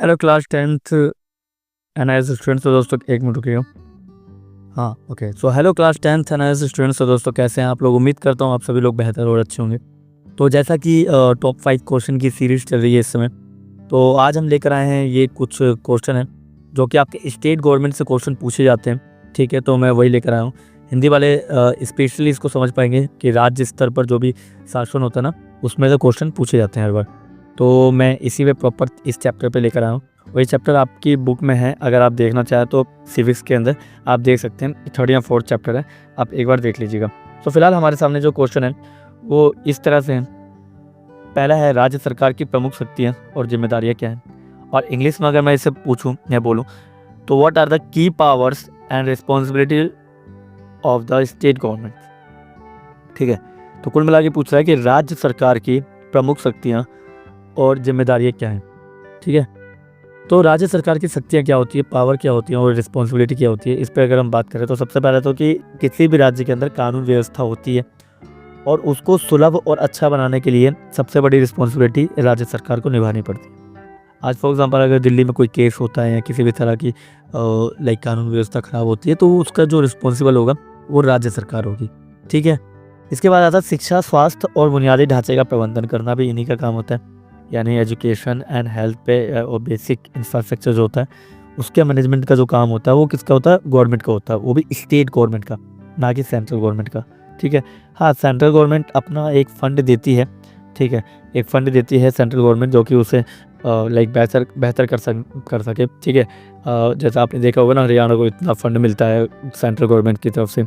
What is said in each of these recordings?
Hello class 10th NIS students. तो दोस्तों एक मिनट रुकिए। हाँ okay. So hello class 10th NIS students. तो दोस्तों कैसे हैं आप लोग? उम्मीद करता हूँ आप सभी लोग बेहतर और अच्छे होंगे। तो जैसा कि टॉप 5 क्वेश्चन की सीरीज चल रही है इस समय, तो आज हम लेकर आए हैं ये कुछ क्वेश्चन हैं जो कि आपके स्टेट गवर्नमेंट से क्वेश्चन पूछे जाते हैं। ठीक है, तो मैं वही लेकर आया हूँ। हिंदी वाले स्पेशली इसको समझ पाएंगे कि राज्य स्तर पर जो भी शासन होता है ना, उसमें से क्वेश्चन पूछे जाते हैं हर बार। तो मैं इसी में प्रॉपर इस चैप्टर पे लेकर आया हूँ। वही चैप्टर आपकी बुक में है, अगर आप देखना चाहें तो सिविक्स के अंदर आप देख सकते हैं। 3rd या 4th चैप्टर है, आप एक बार देख लीजिएगा। तो फिलहाल हमारे सामने जो क्वेश्चन है वो इस तरह से है। पहला है, राज्य सरकार की प्रमुख शक्तियाँ और जिम्मेदारियाँ क्या हैं? और इंग्लिश में अगर मैं इसे पूछूँ या बोलूँ तो what are the key powers and responsibility of the state government. ठीक है, तो कुल मिला के पूछ रहा है कि राज्य सरकार की प्रमुख शक्तियाँ और जिम्मेदारियाँ क्या हैं। ठीक है, तो राज्य सरकार की शक्तियाँ क्या होती है, पावर क्या होती है और रिस्पॉन्सिबिलिटी क्या होती है, इस पर अगर हम बात करें तो सबसे पहले तो कि किसी भी राज्य के अंदर कानून व्यवस्था होती है और उसको सुलभ और अच्छा बनाने के लिए सबसे बड़ी रिस्पॉन्सिबिलिटी राज्य सरकार को निभानी पड़ती है। आज फॉर एग्जांपल अगर दिल्ली में कोई केस होता है या किसी भी तरह की कानून व्यवस्था खराब होती है, तो उसका जो रिस्पॉन्सिबल होगा वो राज्य सरकार होगी। ठीक है, इसके बाद आता है शिक्षा, स्वास्थ्य और बुनियादी ढांचे का प्रबंधन करना भी इन्हीं का काम होता है। यानी एजुकेशन एंड हेल्थ पे और बेसिक इंफ्रास्ट्रक्चर जो होता है उसके मैनेजमेंट का जो काम होता है वो किसका होता है? गवर्नमेंट का होता है, वो भी स्टेट गवर्नमेंट का, ना कि सेंट्रल गवर्नमेंट का। ठीक है, हाँ सेंट्रल गवर्नमेंट अपना एक फ़ंड देती है। ठीक है, एक फ़ंड देती है सेंट्रल गवर्नमेंट जो कि उसे बेहतर कर सके। ठीक है, जैसा आपने देखा होगा ना, हरियाणा को इतना फ़ंड मिलता है सेंट्रल गवर्नमेंट की तरफ से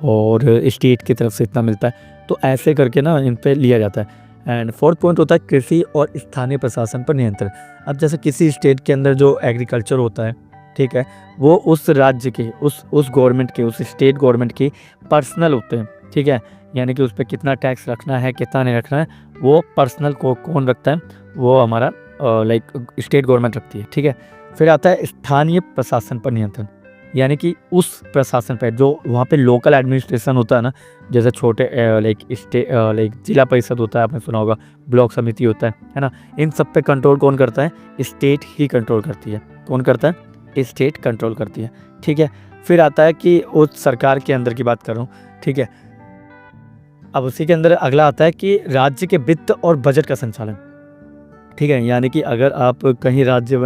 और स्टेट की तरफ से इतना मिलता है, तो ऐसे करके ना इन पर लिया जाता है। एंड 4th पॉइंट होता है कृषि और स्थानीय प्रशासन पर नियंत्रण। अब जैसे किसी स्टेट के अंदर जो एग्रीकल्चर होता है, ठीक है, वो उस राज्य के उस गवर्नमेंट के, उस स्टेट गवर्नमेंट की पर्सनल होते हैं। ठीक है, यानी कि उस पर कितना टैक्स रखना है कितना नहीं रखना है वो पर्सनल को कौन रखता है? वो हमारा स्टेट गवर्नमेंट रखती है। ठीक है, फिर आता है स्थानीय प्रशासन पर नियंत्रण, यानी कि उस प्रशासन पर जो वहाँ पे लोकल एडमिनिस्ट्रेशन होता है ना, जैसे छोटे जिला परिषद होता है, आपने सुना होगा, ब्लॉक समिति होता है ना, इन सब पे कंट्रोल कौन करता है? स्टेट ही कंट्रोल करती है। कौन करता है? स्टेट कंट्रोल करती है। ठीक है, फिर आता है कि उस सरकार के अंदर की बात कर रहा हूँ। ठीक है, अब उसी के अंदर अगला आता है कि राज्य के वित्त और बजट का संचालन। ठीक है, यानी कि अगर आप कहीं राज्य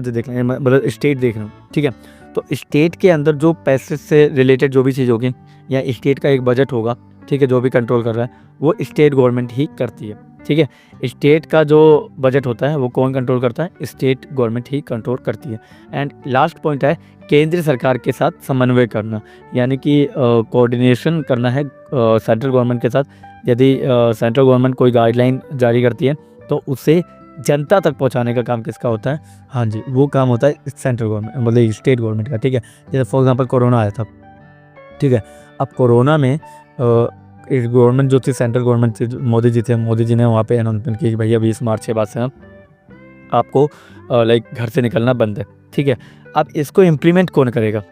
देख रहे हैं, मतलब स्टेट देख रहे हो, ठीक है, तो स्टेट के अंदर जो पैसे से रिलेटेड जो भी चीज़ होगी या स्टेट का एक बजट होगा, ठीक है, जो भी कंट्रोल कर रहा है वो स्टेट गवर्नमेंट ही करती है। ठीक है, स्टेट का जो बजट होता है वो कौन कंट्रोल करता है? स्टेट गवर्नमेंट ही कंट्रोल करती है। एंड लास्ट पॉइंट है केंद्र सरकार के साथ समन्वय करना, यानी कि कोऑर्डिनेशन करना है सेंट्रल गवर्नमेंट के साथ। यदि सेंट्रल गवर्नमेंट कोई गाइडलाइन जारी करती है तो उसे जनता तक पहुंचाने का काम किसका होता है? हाँ जी, वो काम होता है सेंट्रल गवर्नमेंट, मतलब स्टेट गवर्नमेंट का। ठीक है, जैसे फॉर एग्जांपल कोरोना आया था। ठीक है, अब कोरोना में इस गवर्नमेंट जो थी, सेंट्रल गवर्नमेंट थी, मोदी जी थे, मोदी जी ने वहाँ पे अनाउंसमेंट की कि भैया 20 मार्च के बाद से आपको घर से निकलना बंद है। ठीक है, अब इसको इम्प्लीमेंट कौन करेगा?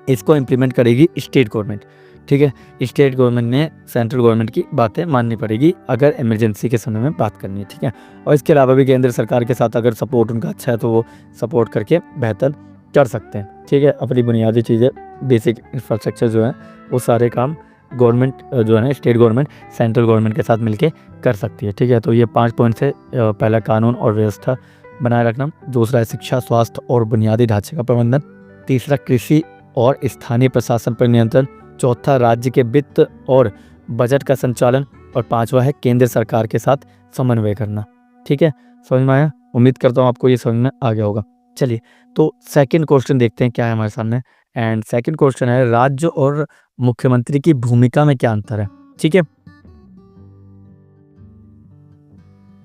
इसको इम्प्लीमेंट करेगी स्टेट गवर्नमेंट। ठीक है, स्टेट गवर्नमेंट ने सेंट्रल गवर्नमेंट की बातें माननी पड़ेगी अगर इमरजेंसी के समय में बात करनी है। ठीक है, और इसके अलावा भी केंद्र सरकार के साथ अगर सपोर्ट उनका अच्छा है तो वो सपोर्ट करके बेहतर कर सकते हैं। ठीक है, अपनी बुनियादी चीज़ें, बेसिक इंफ्रास्ट्रक्चर जो है वो सारे काम गवर्नमेंट जो है ना, स्टेट गवर्नमेंट सेंट्रल गवर्नमेंट के साथ मिलके कर सकती है। ठीक है, तो ये 5 पॉइंट से पहला कानून और व्यवस्था बनाए रखना, दूसरा है शिक्षा, स्वास्थ्य और बुनियादी ढांचे का प्रबंधन, तीसरा कृषि और स्थानीय प्रशासन पर नियंत्रण, चौथा राज्य के वित्त और बजट का संचालन और पांचवा है केंद्र सरकार के साथ समन्वय करना। ठीक है, समझ में आया? उम्मीद करता हूँ आपको ये समझ में आ गया होगा। चलिए, तो सेकंड क्वेश्चन देखते हैं क्या है हमारे सामने। एंड सेकंड क्वेश्चन है, राज्य और मुख्यमंत्री की भूमिका में क्या अंतर है? ठीक है,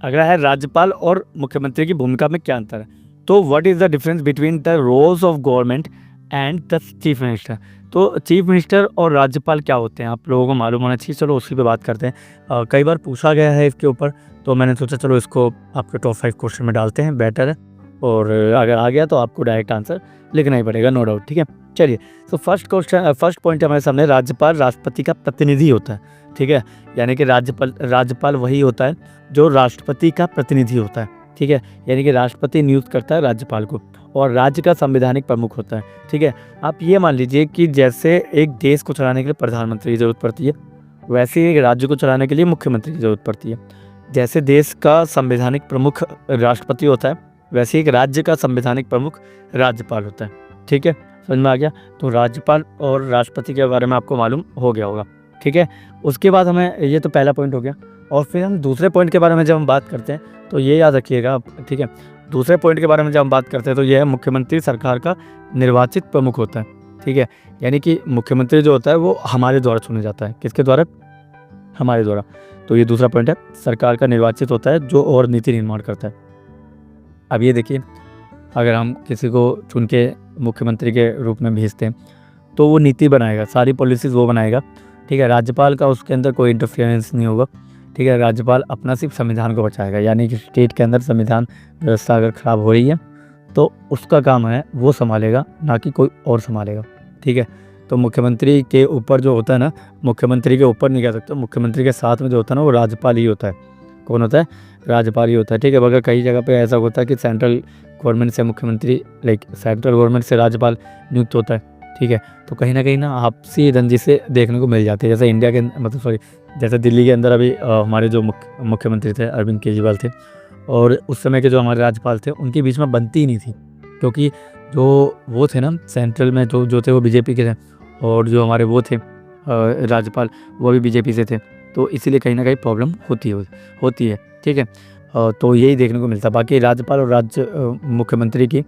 अगला है राज्यपाल और मुख्यमंत्री की भूमिका में क्या अंतर है। तो what is the difference between the roles of government and the chief minister. तो चीफ मिनिस्टर और राज्यपाल क्या होते हैं, आप लोगों को मालूम होना चाहिए। चलो उसी पे बात करते हैं। कई बार पूछा गया है इसके ऊपर, तो मैंने सोचा चलो इसको आपके टॉप 5 क्वेश्चन में डालते हैं, बेटर है। और अगर आ गया तो आपको डायरेक्ट आंसर लिखना ही पड़ेगा, नो डाउट। ठीक है, चलिए, तो फर्स्ट पॉइंट हमारे सामने, राज्यपाल राष्ट्रपति का प्रतिनिधि होता है। ठीक है, यानी कि राज्यपाल वही होता है जो राष्ट्रपति का प्रतिनिधि होता है। ठीक है, यानी कि राष्ट्रपति नियुक्त करता है राज्यपाल को और राज्य का संवैधानिक प्रमुख होता है। ठीक है, आप ये मान लीजिए कि जैसे एक देश को चलाने के लिए प्रधानमंत्री की जरूरत पड़ती है, वैसे ही एक राज्य को चलाने के लिए मुख्यमंत्री की जरूरत पड़ती है। जैसे देश का संवैधानिक प्रमुख राष्ट्रपति होता है, वैसे एक राज्य का संवैधानिक प्रमुख राज्यपाल होता है। ठीक है, समझ में आ गया। तो राज्यपाल और राष्ट्रपति के बारे में आपको मालूम हो गया होगा। ठीक है, उसके बाद हमें, ये तो पहला पॉइंट हो गया, और फिर हम दूसरे पॉइंट के बारे में जब हम बात करते हैं तो ये याद रखिएगा आप। ठीक है, दूसरे पॉइंट के बारे में जब हम बात करते हैं तो यह है मुख्यमंत्री सरकार का निर्वाचित प्रमुख होता है। ठीक है, यानी कि मुख्यमंत्री जो होता है वो हमारे द्वारा चुना जाता है। किसके द्वारा? हमारे द्वारा। तो ये दूसरा पॉइंट है, सरकार का निर्वाचित होता है जो और नीति निर्माण करता है। अब ये देखिए, अगर हम किसी को चुन के मुख्यमंत्री के रूप में भेजते हैं तो वो नीति बनाएगा, सारी पॉलिसीज़ वो बनाएगा। ठीक है, राज्यपाल का उसके अंदर कोई इंटरफेरेंस नहीं होगा। ठीक है, राज्यपाल अपना सिर्फ संविधान को बचाएगा, यानी कि स्टेट के अंदर संविधान व्यवस्था अगर ख़राब हो रही है तो उसका काम है वो संभालेगा, ना कि कोई और संभालेगा। ठीक है, तो मुख्यमंत्री के ऊपर जो होता है ना, मुख्यमंत्री के ऊपर नहीं कह सकते, मुख्यमंत्री के साथ में जो होता है ना वो राज्यपाल ही होता है। कौन होता है? राज्यपाल ही होता है। ठीक है, अगर कई जगह पे ऐसा होता है कि सेंट्रल गवर्नमेंट से मुख्यमंत्री, सेंट्रल गवर्नमेंट से राज्यपाल नियुक्त होता है। ठीक है, तो कहीं ना कहीं ना आपसी रंजिशें देखने को मिल जाती है। जैसे इंडिया के मतलब सॉरी जैसे दिल्ली के अंदर अभी हमारे जो मुख्यमंत्री थे अरविंद केजरीवाल थे, और उस समय के जो हमारे राज्यपाल थे उनके बीच में बनती ही नहीं थी, क्योंकि जो वो थे ना सेंट्रल में जो थे वो बीजेपी के थे, और जो हमारे वो थे राज्यपाल वो भी बीजेपी से थे। तो इसीलिए कहीं ना कहीं प्रॉब्लम होती है। ठीक है, तो यही देखने को मिलता है। बाकी राज्यपाल और राज्य मुख्यमंत्री की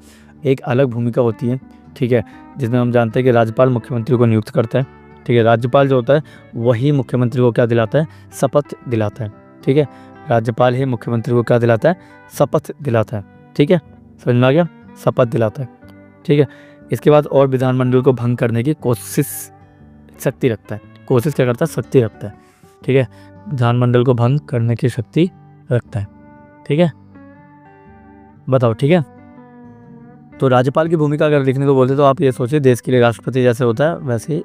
एक अलग भूमिका होती है। ठीक है, जिसमें हम जानते हैं कि राज्यपाल मुख्यमंत्री को नियुक्त करता है। ठीक है, राज्यपाल जो होता है वही मुख्यमंत्री को क्या दिलाता है? शपथ दिलाता है। ठीक है, राज्यपाल ही मुख्यमंत्री को क्या दिलाता है? शपथ दिलाता है। ठीक है, समझ में आ गया? शपथ दिलाता है। ठीक है, इसके बाद और विधानमंडल को भंग करने की शक्ति रखता है। कोशिश क्या करता है? शक्ति रखता है। ठीक है, विधानमंडल को भंग करने की शक्ति रखता है। ठीक है, बताओ। ठीक है, तो राज्यपाल की भूमिका अगर लिखने को बोलते तो आप ये सोचिए, देश के लिए राष्ट्रपति जैसे होता है वैसे ही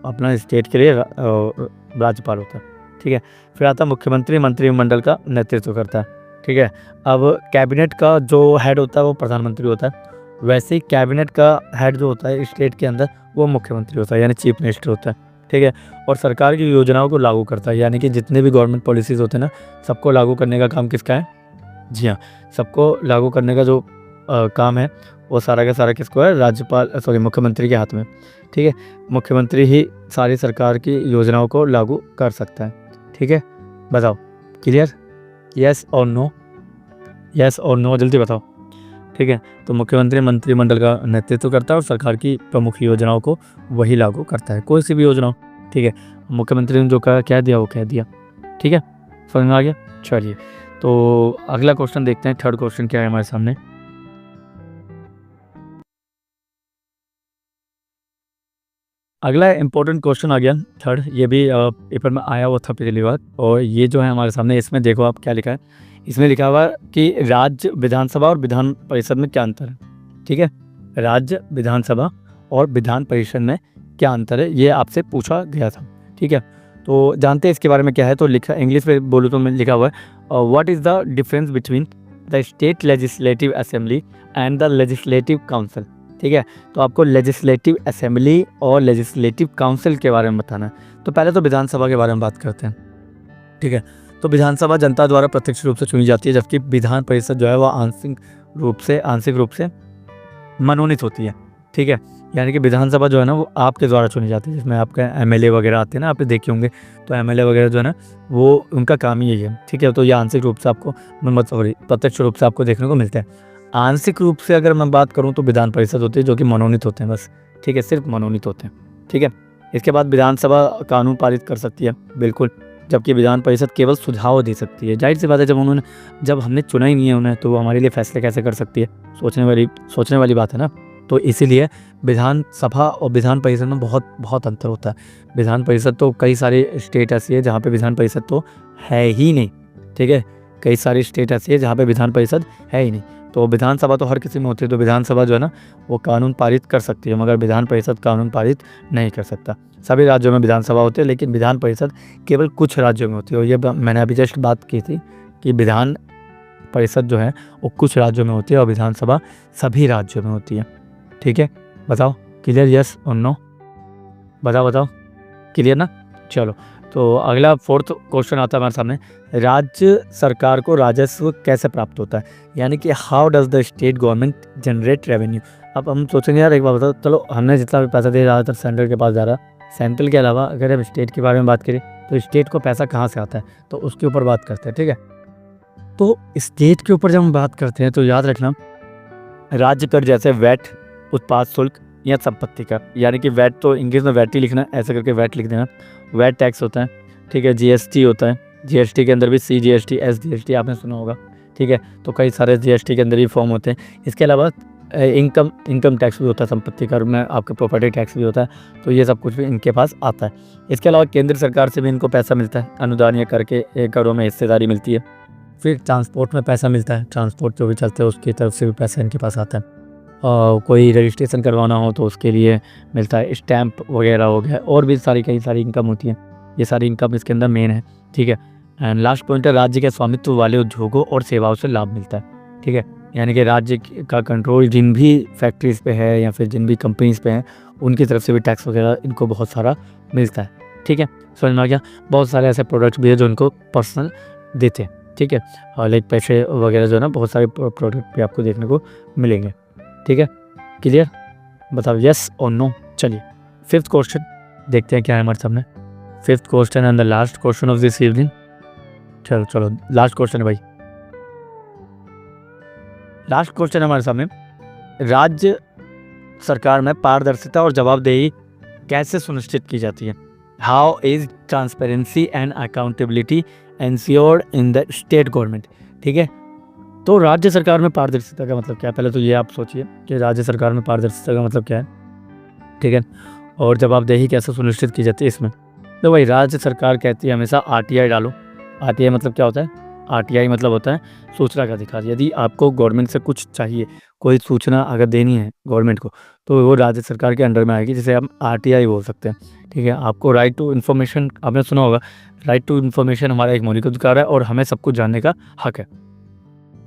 अपना स्टेट के लिए राज्यपाल होता है। ठीक है, फिर आता है मुख्यमंत्री मंत्रिमंडल का नेतृत्व करता है। ठीक है, अब कैबिनेट का जो हेड होता है वो प्रधानमंत्री होता है, वैसे ही कैबिनेट का हेड जो होता है स्टेट के अंदर वो मुख्यमंत्री होता है, यानी चीफ मिनिस्टर होता है। ठीक है, और सरकार की योजनाओं को लागू करता है, यानी कि जितने भी गवर्नमेंट पॉलिसीज़ होते हैं ना सबको लागू करने का काम किसका है? जी हाँ, सबको लागू करने का जो काम है वो सारा का सारा किसको है? मुख्यमंत्री के हाथ में। ठीक है, मुख्यमंत्री ही सारी सरकार की योजनाओं को लागू कर सकता है। ठीक है, बताओ। क्लियर? यस और नो? यस और नो जल्दी बताओ। ठीक है, तो मुख्यमंत्री मंत्रिमंडल का नेतृत्व करता है और सरकार की प्रमुख योजनाओं को वही लागू करता है, कोई सी भी योजना। ठीक है, मुख्यमंत्री ने जो कहा क्या दिया वो कह दिया। ठीक है, समझ में आ गया? चलिए, तो अगला क्वेश्चन देखते हैं। थर्ड क्वेश्चन क्या है हमारे सामने? अगला इंपॉर्टेंट क्वेश्चन आ गया थर्ड, ये भी पेपर में आया हुआ था पिछली बार, और ये जो है हमारे सामने, इसमें देखो आप क्या लिखा है। इसमें लिखा हुआ है कि राज्य विधानसभा और विधान परिषद में क्या अंतर है। ठीक है, राज्य विधानसभा और विधान परिषद में क्या अंतर है, ये आपसे पूछा गया था। ठीक है, तो जानते हैं इसके बारे में क्या है। तो लिखा, इंग्लिश में बोलूँ तो में लिखा हुआ है, what is the difference between the state legislative assembly and the legislative council. ठीक है, तो आपको लेजिस्लेटिव असेंबली और लेजिस्लेटिव काउंसिल के बारे में बताना है। तो पहले तो विधानसभा के बारे में बात करते हैं। ठीक है, तो विधानसभा जनता द्वारा प्रत्यक्ष रूप से चुनी जाती है, जबकि विधान परिषद जो है वो आंशिक रूप से मनोनीत होती है। ठीक है, यानी कि विधानसभा जो है ना वो आपके द्वारा चुनी जाती है, जिसमें आपके एमएलए वगैरह आते हैं ना, आपने देखे होंगे। तो एमएलए वगैरह जो है ना वो उनका काम ही यही है। ठीक है, तो ये आंशिक रूप से आपको प्रत्यक्ष रूप से आपको देखने को मिलता है। आंशिक रूप से अगर मैं बात करूं तो विधान परिषद होती है, जो कि मनोनीत होते हैं बस। ठीक है, सिर्फ मनोनीत होते हैं। ठीक है, इसके बाद विधानसभा कानून पारित कर सकती है, बिल्कुल, जबकि विधान परिषद केवल सुझाव दे सकती है। जाहिर सी बात है, जब हमने चुना ही नहीं है उन्हें, तो वो हमारे लिए फैसले कैसे कर सकती है? सोचने वाली बात है ना। तो इसीलिए विधानसभा और विधान परिषद में बहुत अंतर होता है। विधान परिषद तो कई सारे स्टेट ऐसी है जहाँ पे विधान परिषद तो है ही नहीं। ठीक है, कई सारी स्टेट ऐसी है जहाँ पे विधान परिषद है ही नहीं। तो विधानसभा तो हर किसी में होती है, तो विधानसभा जो है ना वो कानून पारित कर सकती है, मगर विधान परिषद कानून पारित नहीं कर सकता। सभी राज्यों में विधानसभा होती है, लेकिन विधान परिषद केवल कुछ राज्यों में होती है। और ये मैंने अभी जस्ट बात की थी कि विधान परिषद जो है वो कुछ राज्यों में होती है और विधानसभा सभी राज्यों में होती है। ठीक है, बताओ क्लियर, यस और नो? बताओ क्लियर ना? चलो, तो अगला 4th क्वेश्चन आता है हमारे सामने, राज्य सरकार को राजस्व कैसे प्राप्त होता है, यानी कि how does the state government generate revenue. अब हम सोचेंगे यार एक बार बताओ, चलो हमने जितना भी पैसा दिया ज़्यादातर सेंट्रल के पास जा रहा है, सेंट्रल के अलावा अगर हम स्टेट के बारे में बात करें तो स्टेट को पैसा कहाँ से आता है, तो उसके ऊपर बात करते हैं। ठीक है, तो स्टेट के ऊपर जब हम बात करते हैं तो याद रखना, राज्य कर जैसे वैट, उत्पाद शुल्क या संपत्ति कर, यानी कि वैट तो इंग्लिश में वैट ही लिखना, ऐसे करके वैट लिख देना। वैट टैक्स होता है, ठीक है, जीएसटी होता है, जीएसटी के अंदर भी सीजीएसटी, एसजीएसटी आपने सुना होगा। ठीक है, तो कई सारे जीएसटी के अंदर ही फॉर्म होते हैं। इसके अलावा इनकम टैक्स भी होता है, संपत्ति कर में आपका प्रॉपर्टी टैक्स भी होता है, तो ये सब कुछ भी इनके पास आता है। इसके अलावा केंद्र सरकार से भी इनको पैसा मिलता है, अनुदान या करके करों में हिस्सेदारी मिलती है। फिर ट्रांसपोर्ट में पैसा मिलता है, ट्रांसपोर्ट जो भी चलते हैं उसकी तरफ से भी पैसा इनके पास आता है। कोई रजिस्ट्रेशन करवाना हो तो उसके लिए मिलता है, स्टैंप वगैरह हो गया, और भी कई सारी इनकम होती है। ये सारी इनकम इसके अंदर मेन है। ठीक है, एंड लास्ट पॉइंट है, राज्य के स्वामित्व वाले उद्योगों और सेवाओं से लाभ मिलता है। ठीक है, यानी कि राज्य का कंट्रोल जिन भी फैक्ट्रीज़ पे है या फिर जिन भी कंपनीज़ पे हैं उनकी तरफ से भी टैक्स वगैरह इनको बहुत सारा मिलता है। ठीक है, समझ में आ गया। बहुत सारे ऐसे प्रोडक्ट्स भी है जो इनको पर्सनल देते हैं। ठीक है, और लाइक पैसे वगैरह जो है ना, बहुत सारे प्रोडक्ट भी आपको देखने को मिलेंगे। ठीक है, क्लियर? बताओ यस और नो। चलिए 5th क्वेश्चन देखते हैं क्या है हमारे सामने। 5th question and the last question of this evening. चलो लास्ट क्वेश्चन है भाई, लास्ट क्वेश्चन हमारे सामने, राज्य सरकार में पारदर्शिता और जवाबदेही कैसे सुनिश्चित की जाती है। How is transparency and accountability ensured in the state government. ठीक है, तो राज्य सरकार में पारदर्शिता का मतलब क्या है, पहले तो ये आप सोचिए कि राज्य सरकार में पारदर्शिता का मतलब क्या है। ठीक है, और जवाबदेही कैसे सुनिश्चित की जाती है इसमें। तो भाई राज्य सरकार कहती है हमेशा आरटीआई डालो। आरटीआई मतलब क्या होता है? आरटीआई मतलब होता है सूचना का अधिकार। यदि आपको गवर्नमेंट से कुछ चाहिए, कोई सूचना अगर देनी है गवर्नमेंट को, तो वो राज्य सरकार के अंडर में आएगी, जिसे हम आरटीआई बोल सकते हैं। ठीक है, आपको राइट टू इन्फॉर्मेशन आपने सुना होगा, राइट टू इन्फॉर्मेशन हमारा एक मौलिक अधिकार है और हमें सब कुछ जानने का हक है।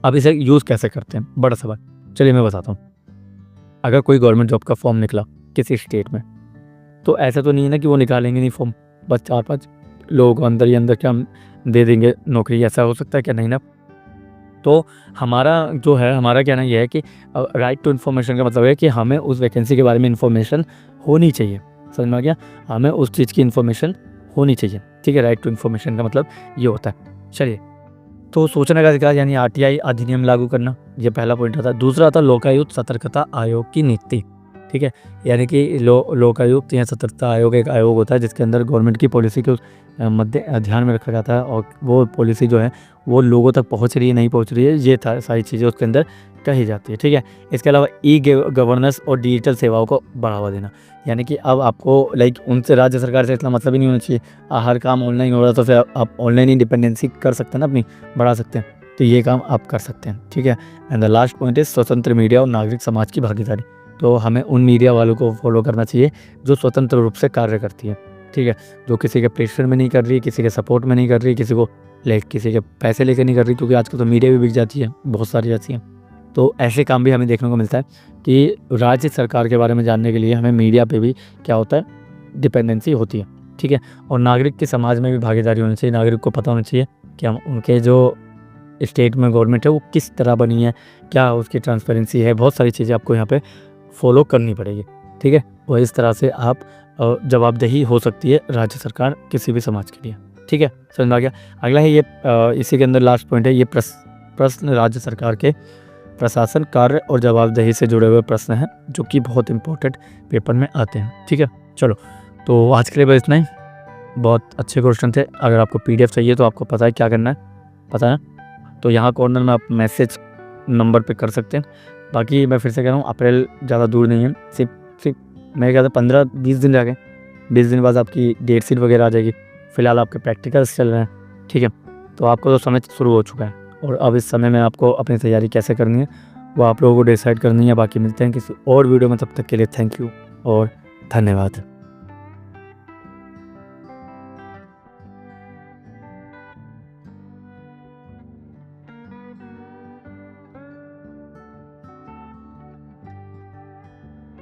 अब इसे यूज़ कैसे करते हैं, बड़ा सवाल। चलिए मैं बताता हूँ। अगर कोई गवर्नमेंट जॉब का फॉर्म निकला किसी स्टेट में, तो ऐसा तो नहीं है ना कि वो निकालेंगे नहीं फॉर्म, बस 4-5 लोग अंदर ही अंदर क्या दे देंगे नौकरी, ऐसा हो सकता है क्या? नहीं ना। तो हमारा जो है, हमारा कहना यह है कि राइट टू इन्फॉर्मेशन का मतलब है कि हमें उस वैकेंसी के बारे में इन्फॉर्मेशन होनी चाहिए। समझ में आ गया? हमें उस चीज़ की इन्फॉर्मेशन होनी चाहिए। ठीक है, राइट टू इन्फॉर्मेशन का मतलब ये होता है। चलिए, तो सूचना का अधिकार यानी आरटीआई अधिनियम लागू करना, ये पहला पॉइंट आता है। दूसरा आता है लोकायुक्त सतर्कता आयोग की नीति। ठीक है, यानी कि लोकायुक्त या सतर्कता आयोग एक आयोग होता है जिसके अंदर गवर्नमेंट की पॉलिसी को मध्य ध्यान में रखा जाता है, और वो पॉलिसी जो है वो लोगों तक पहुंच रही है नहीं पहुंच रही है, ये सारी चीज़ें उसके अंदर कही जाती है। ठीक है, इसके अलावा ई गवर्नेंस और डिजिटल सेवाओं को बढ़ावा देना, यानी कि अब आपको लाइक उनसे राज्य सरकार से इतना मतलब ही नहीं होना चाहिए। हर काम ऑनलाइन हो रहा है तो फिर आप ऑनलाइन इंडिपेंडेंसी कर सकते हैं ना, अपनी बढ़ा सकते हैं, तो ये काम आप कर सकते हैं। ठीक है, and the last point is स्वतंत्र मीडिया और नागरिक समाज की भागीदारी। तो हमें उन मीडिया वालों को फॉलो करना चाहिए जो स्वतंत्र रूप से कार्य करती है। ठीक है, जो किसी के प्रेशर में नहीं कर रही, किसी के सपोर्ट में नहीं कर रही, किसी के पैसे लेकर नहीं कर रही, क्योंकि आजकल तो मीडिया भी बिक जाती है, बहुत सारी जाती हैं। तो ऐसे काम भी हमें देखने को मिलता है कि राज्य सरकार के बारे में जानने के लिए हमें मीडिया पे भी क्या होता है, डिपेंडेंसी होती है। ठीक है, और नागरिक की समाज में भी भागीदारी होनी चाहिए। नागरिक को पता होना चाहिए कि हम उनके जो स्टेट में गवर्नमेंट है वो किस तरह बनी है, क्या उसकी ट्रांसपेरेंसी है, बहुत सारी चीज़ें आपको यहाँ पे फॉलो करनी पड़ेगी। ठीक है, और इस तरह से आप जवाबदेही हो सकती है राज्य सरकार किसी भी समाज के लिए। ठीक है, समझ में आ गया। अगला है ये इसी के अंदर लास्ट पॉइंट है, ये प्रश्न राज्य सरकार के प्रशासन कार्य और जवाबदेही से जुड़े हुए प्रश्न हैं जो कि बहुत इंपॉर्टेंट पेपर में आते हैं। ठीक है, चलो तो आज के लिए बस इतना ही। बहुत अच्छे क्वेश्चन थे। अगर आपको पीडीएफ चाहिए तो आपको पता है क्या करना है, पता है, तो यहाँ कॉर्नर में आप मैसेज नंबर पे कर सकते हैं। बाकी मैं फिर से कह रहा हूँ, अप्रैल ज़्यादा दूर नहीं है, सिर्फ मेरे ख्याल से 15-20 दिन रह गए। 20 दिन बाद आपकी डेट शीट वगैरह आ जाएगी। फिलहाल आपके प्रैक्टिकल्स चल रहे हैं। ठीक है, तो आपको तो समय शुरू हो चुका है, और अब इस समय में आपको अपनी तैयारी कैसे करनी है वो आप लोगों को डिसाइड करनी है। बाकी मिलते हैं किसी और वीडियो में, तब तक के लिए थैंक यू और धन्यवाद।